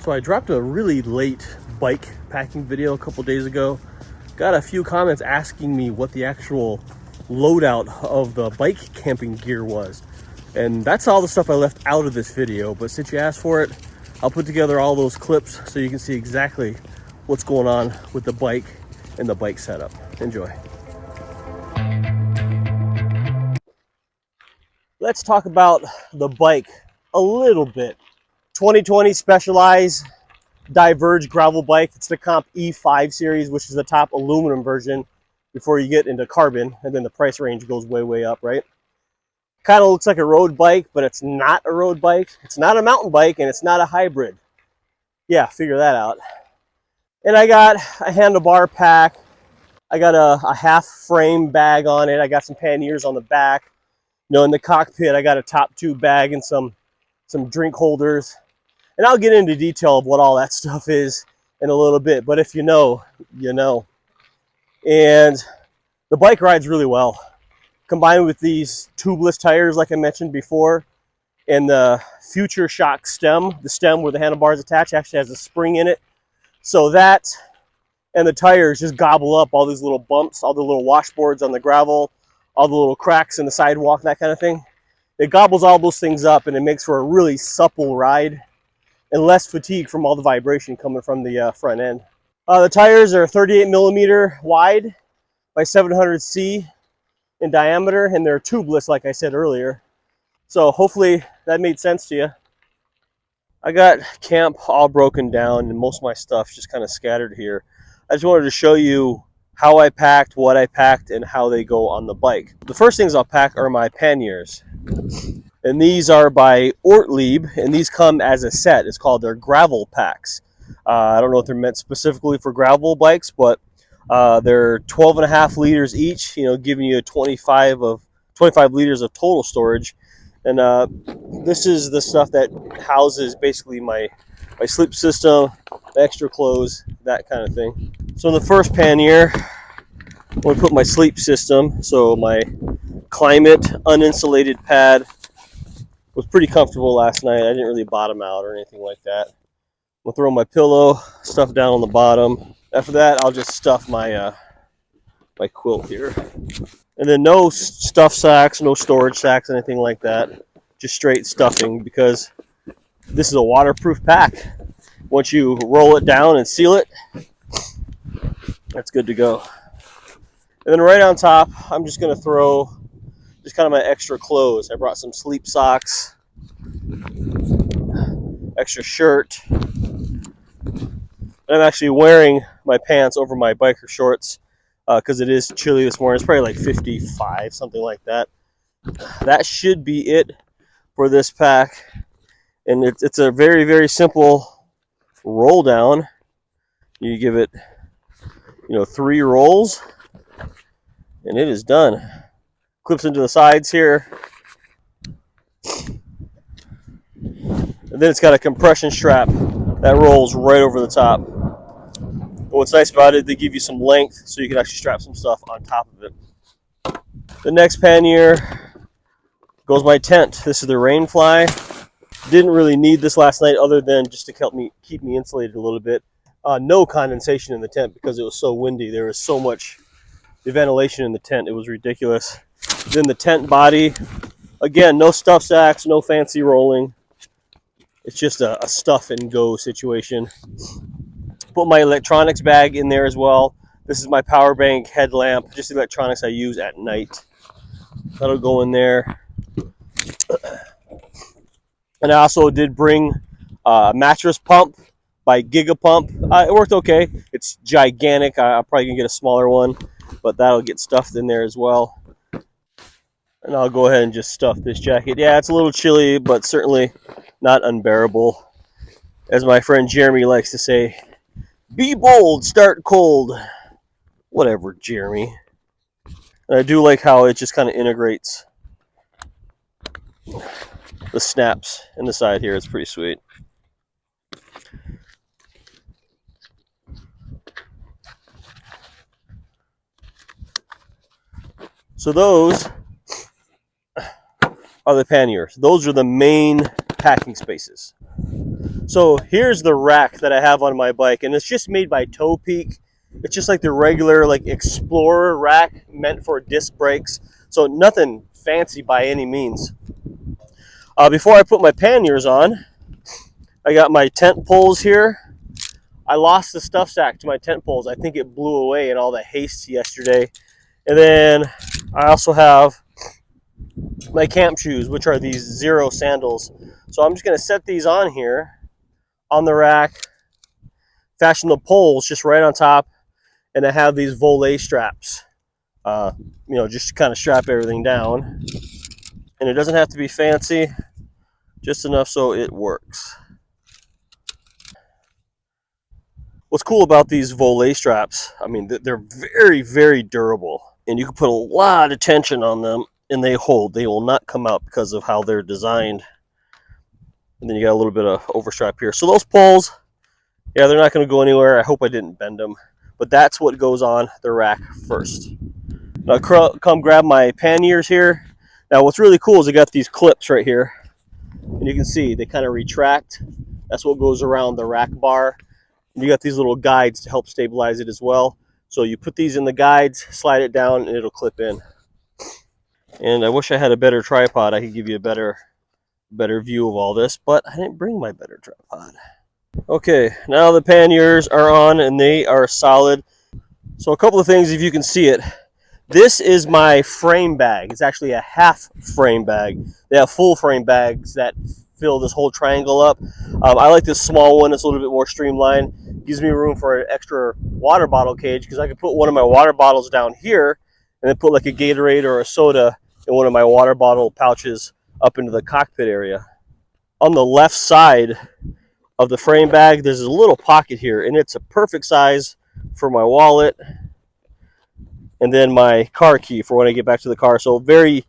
So I dropped a really late bike packing video a couple days ago. Got a few comments asking me what the actual loadout of the bike camping gear was. And that's all the stuff I left out of this video. But since you asked for it, I'll put together all those clips so you can see exactly what's going on with the bike and the bike setup. Enjoy. Let's talk about the bike a little bit. 2020 Specialized Diverge gravel bike. It's the Comp E5 series, which is the top aluminum version before you get into carbon, and then the price range goes way up, right? Kind of looks like a road bike, but it's not a road bike. It's not a mountain bike, and it's not a hybrid. Yeah, figure that out. And I got a handlebar pack. I got a half frame bag on it. I got some panniers on the back. You know, in the cockpit, I got a top tube bag and some drink holders. And I'll get into detail of what all that stuff is in a little bit. But if you know, you know. And the bike rides really well. Combined with these tubeless tires, like I mentioned before, and the Future Shock stem, the stem where the handlebars attach actually has a spring in it. So that and the tires just gobble up all these little bumps, all the little washboards on the gravel, all the little cracks in the sidewalk, that kind of thing. It gobbles all those things up, and it makes for a really supple ride and less fatigue from all the vibration coming from the front end. The tires are 38 millimeter wide by 700C in diameter, and they're tubeless, like I said earlier. So hopefully that made sense to you. I got camp all broken down, and most of my stuff just kind of scattered here. I just wanted to show you how I packed, what I packed, and how they go on the bike. The first things I'll pack are my panniers. And these are by Ortlieb, and these come as a set. It's called their gravel packs. I don't know if they're meant specifically for gravel bikes, but they're 12.5 liters each, you know, giving you 25 liters of total storage. And this is the stuff that houses basically my sleep system, the extra clothes, that kind of thing. So in the first pannier, I'm going to put my sleep system. So my Climate uninsulated pad was pretty comfortable last night. I didn't really bottom out or anything like that. I'll throw my pillow stuff down on the bottom. After that, I'll just stuff my my quilt here. And then no stuff sacks, no storage sacks, anything like that. Just straight stuffing, because this is a waterproof pack. Once you roll it down and seal it, that's good to go. And then right on top, I'm just going to throw just kind of my extra clothes. I brought some sleep socks, extra shirt. And I'm actually wearing my pants over my biker shorts because it is chilly this morning. It's probably like 55, something like that. That should be it for this pack. And it's a very simple roll down. You give it, 3 rolls, and it is done. Clips into the sides here. And then it's got a compression strap that rolls right over the top. And what's nice about it, they give you some length so you can actually strap some stuff on top of it. The next pannier goes my tent. This is the Rainfly. Didn't really need this last night other than just to keep me insulated a little bit. No condensation in the tent because it was so windy. There was so much ventilation in the tent. It was ridiculous. Then the tent body, again, no stuff sacks, no fancy rolling. It's just a stuff and go situation. Put my electronics bag in there as well. This is my power bank, headlamp, just the electronics I use at night. That'll go in there. And I also did bring a mattress pump by Gigapump. It worked okay. It's gigantic. I'm probably going to get a smaller one, but that'll get stuffed in there as well. And I'll go ahead and just stuff this jacket. Yeah, it's a little chilly, but certainly not unbearable. As my friend Jeremy likes to say, be bold, start cold. Whatever, Jeremy. And I do like how it just kind of integrates the snaps in the side here. It's pretty sweet. So those are the panniers. Those are the main packing spaces. So here's the rack that I have on my bike, and it's just made by Toe Peak. It's just like the regular like Explorer rack meant for disc brakes. So nothing fancy by any means. Before I put my panniers on, I got my tent poles here. I lost the stuff sack to my tent poles. I think it blew away in all the haste yesterday. And then I also have my camp shoes, which are these Zero sandals. So I'm just going to set these on here on the rack, fashion the poles just right on top, and I have these volet straps, just to kind of strap everything down. And it doesn't have to be fancy, just enough so it works. What's cool about these volet straps, I mean, they're very, very durable, and you can put a lot of tension on them, and they hold. They will not come out because of how they're designed. And then you got a little bit of overstrap here. So those poles, yeah, they're not going to go anywhere. I hope I didn't bend them. But that's what goes on the rack first. Now come grab my panniers here. Now what's really cool is I got these clips right here. And you can see they kind of retract. That's what goes around the rack bar. And you got these little guides to help stabilize it as well. So you put these in the guides, slide it down, and it'll clip in. And I wish I had a better tripod. I could give you a better view of all this, but I didn't bring my better tripod. Okay, now the panniers are on and they are solid. So a couple of things, if you can see it. This is my frame bag. It's actually a half frame bag. They have full frame bags that fill this whole triangle up. I like this small one. It's a little bit more streamlined. Gives me room for an extra water bottle cage because I can put one of my water bottles down here and then put like a Gatorade or a soda in one of my water bottle pouches up into the cockpit area. On the left side of the frame bag, there's a little pocket here, and it's a perfect size for my wallet and then my car key for when I get back to the car. So very,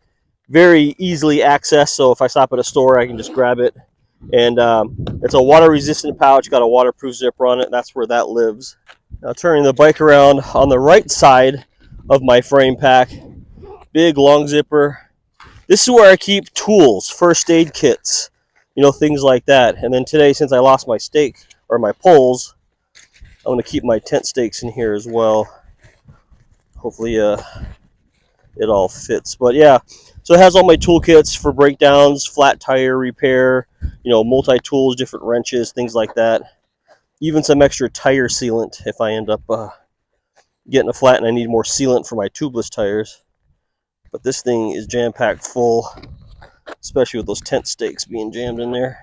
very easily accessed. So if I stop at a store, I can just grab it. And it's a water-resistant pouch, got a waterproof zipper on it. That's where that lives. Now turning the bike around, on the right side of my frame pack, big long zipper. This is where I keep tools, first aid kits, things like that. And then today, since I lost my stake or my poles, I'm going to keep my tent stakes in here as well. Hopefully it all fits. But yeah, so it has all my toolkits for breakdowns, flat tire repair, multi-tools, different wrenches, things like that. Even some extra tire sealant if I end up getting a flat and I need more sealant for my tubeless tires. But this thing is jam-packed full, especially with those tent stakes being jammed in there.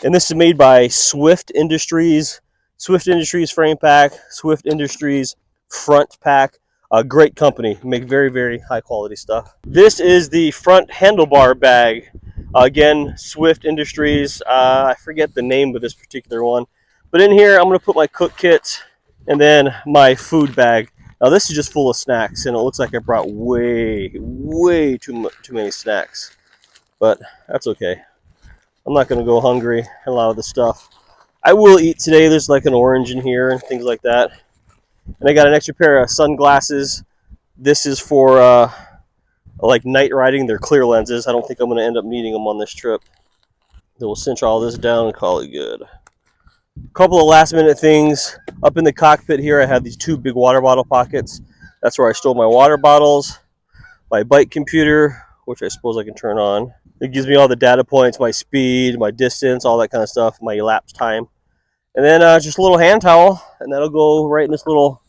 And this is made by Swift Industries. Swift Industries frame pack, Swift Industries front pack. A great company, make very, very high quality stuff. This is the front handlebar bag. Again, Swift Industries. I forget the name of this particular one. But in here, I'm going to put my cook kits and then my food bag. Now this is just full of snacks, and it looks like I brought way too many snacks. But that's okay. I'm not going to go hungry and a lot of the stuff. I will eat today. There's like an orange in here and things like that. And I got an extra pair of sunglasses. This is for like night riding. They're clear lenses. I don't think I'm going to end up needing them on this trip. Then we'll cinch all this down and call it good. A couple of last minute things. Up in the cockpit here, I have these two big water bottle pockets. That's where I store my water bottles, my bike computer, which I suppose I can turn on. It gives me all the data points, my speed, my distance, all that kind of stuff, my elapsed time. And then just a little hand towel, and that'll go right in this little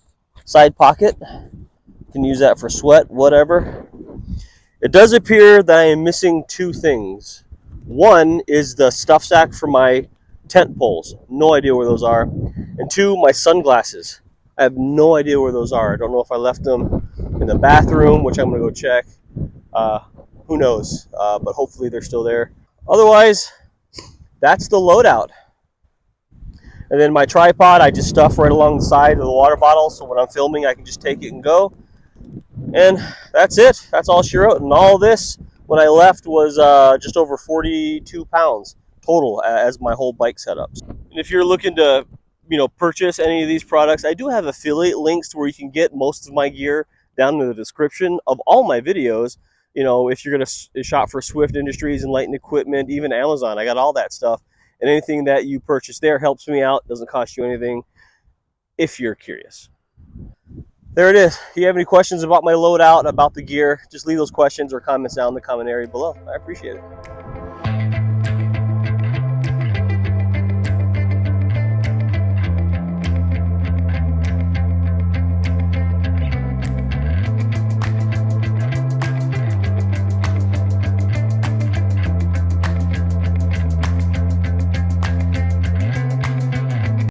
side pocket. You can use that for sweat, whatever. It does appear that I am missing two things. One is the stuff sack for my tent poles. No idea where those are. And two, my sunglasses. I have no idea where those are. I don't know if I left them in the bathroom, which I'm going to go check. Who knows? But hopefully they're still there. Otherwise, that's the loadout. And then my tripod, I just stuff right along the side of the water bottle, so when I'm filming, I can just take it and go. And that's it. That's all she wrote. And all this, when I left, was just over 42 pounds total as my whole bike setup. And if you're looking to, purchase any of these products, I do have affiliate links where you can get most of my gear down in the description of all my videos. If you're going to shop for Swift Industries and Lighting Equipment, even Amazon, I got all that stuff. and anything that you purchase there helps me out, doesn't cost you anything if you're curious. There it is. If you have any questions about my loadout, about the gear, just leave those questions or comments down in the comment area below. I appreciate it.